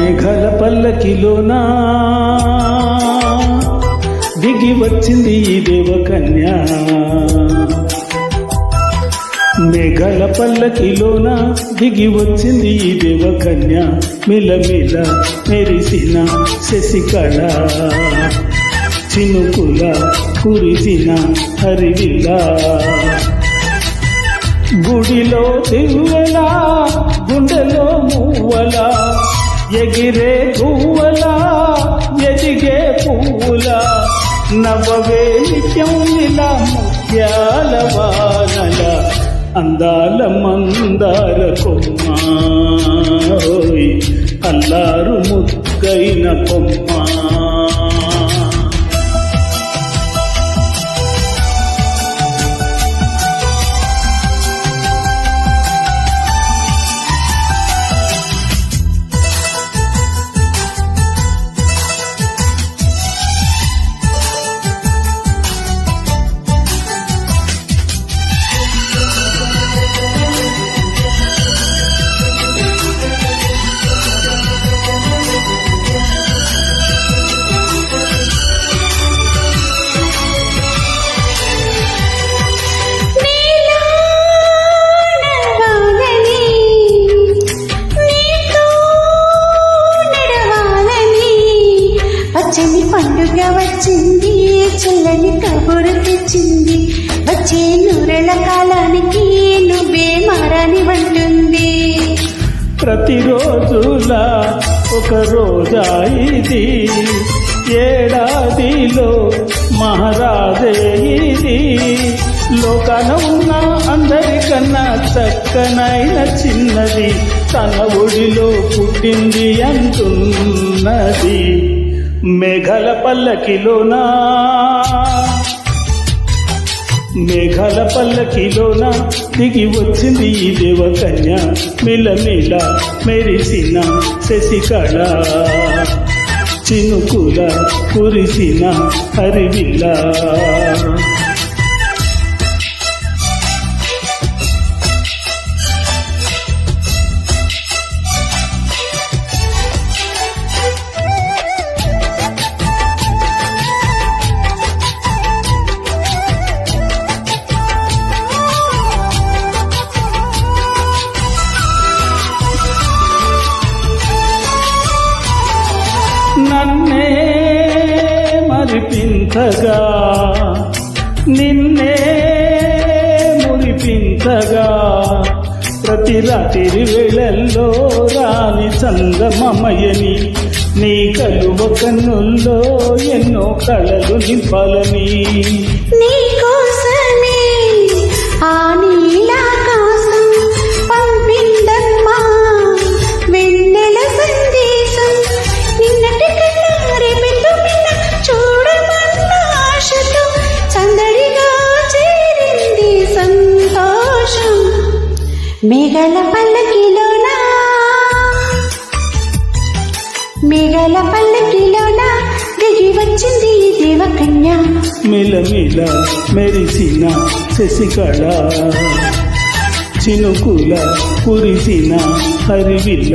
మేఘాల పల్లకిలోనా దిగి వచ్చింది ఈ దేవకన్య. మేఘాల పల్లకిలోన దిగి వచ్చింది ఈ దేవకన్య. మిలమిల మెరిసిన శశికళ, చినుకుల కురిసిన హరివిల్ల. గుడిలో దివ్వెలా, గుండెలో మువ్వలా, ఎగిరే గువ్వలా, ఎదిగే పువ్వులా, నవ్వవే నిత్యం ఇలా ముత్యాల వానల. అందాల మందార కొమ్మ, అల్లారు ముద్దైన కొమ్మ. పండుగ వచ్చింది, చల్లని కబురు తెచ్చింది. వచ్చే నూరెల కాలానికి నువ్వే మారని వంటుంది. ప్రతిరోజులా ఒక రోజా ఇది, ఏడాదిలో మహారాజే ఇది. లోకాన ఉన్న అందరికన్నా చక్కనైన చిన్నది, తన ఒడిలో పుట్టింది అంటున్నది. మేఘాల పల్లకిలోనా, మేఘాల పల్లకిలోనా దిగి వచ్చింది ఈ దేవకన్య. మిలమిల మెరిసిన శశికళ, చినుకుల కురిసిన హరివిల్ల. నన్నే మరిపించగా, నిన్నే మురిపించగా, ప్రతి రాత్రి వేళల్లో రాని చందమమయని, నీ కలువ కన్నుల్లో ఎన్నో కళలు నింపాలని. నీ కోసమే ఆ నీలాకాశం పంపిందమ్మా వెన్నెల సందేశం. నిన్నటి కన్నారే మెల్లుమెల్ల చూడమన్న ఆశతో సందడిగా చేరింది సంతోషం. మేఘాల పల్లకిలోనా, మేఘాల పల్లకిలోనా దిగి వచ్చింది ఈ దేవకన్య. మిలమిల మెరిసిన శశికళ, చినుకుల కురిసిన హరివిల్ల.